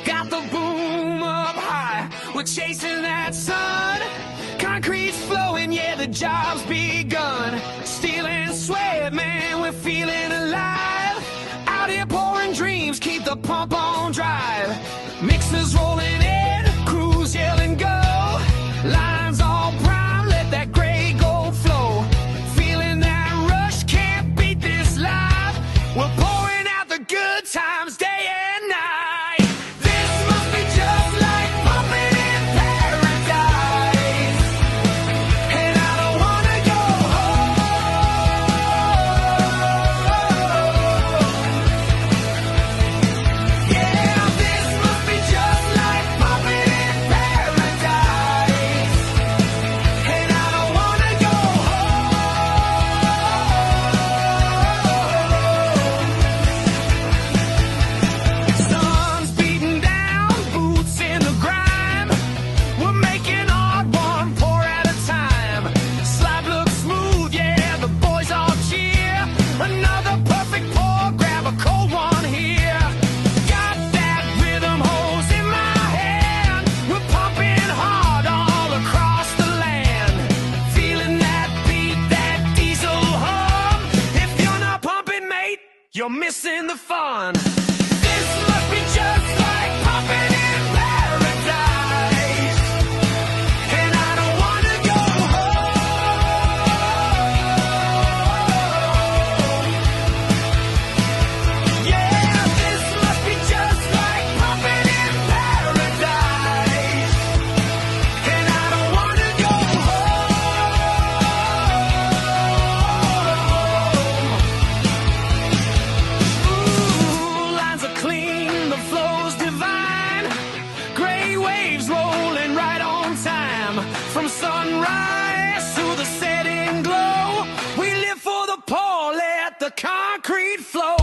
Got the boom up high, we're chasing that sun. Concrete's flowing, yeah, the job's begun. Steel and sweat, man, we're feeling alive. Out here pouring dreams, keep the pump on drive. Mixers rolling in, crews yelling go. Lines all brown, let that gray gold flow. Feeling that rush, can't beat this life. We're pouring out the good times day and night. This must be just like pumping in paradise. And I don't wanna go home. Yeah, this must be just like pumping in paradise. And I don't wanna go home. Sun's beating down, boots in the grime. We're making odd one pour at a time. Slide looks smooth, yeah, the boys all cheer. Another perfect pour, grab a cold one here. Got that rhythm hose in my hand. We're pumping hard all across the land. Feeling that beat, that diesel hum. If you're not pumping, mate, you're missing the fun. This must be just like pumping in paradise. And I don't wanna go home. Yeah, this must be just like pumping in paradise. And I don't wanna go home. Ooh, lines are clean, the flow's divine. Gray waves rolling right on time. From sunrise to the setting glow, we live for the pour, let the concrete flow.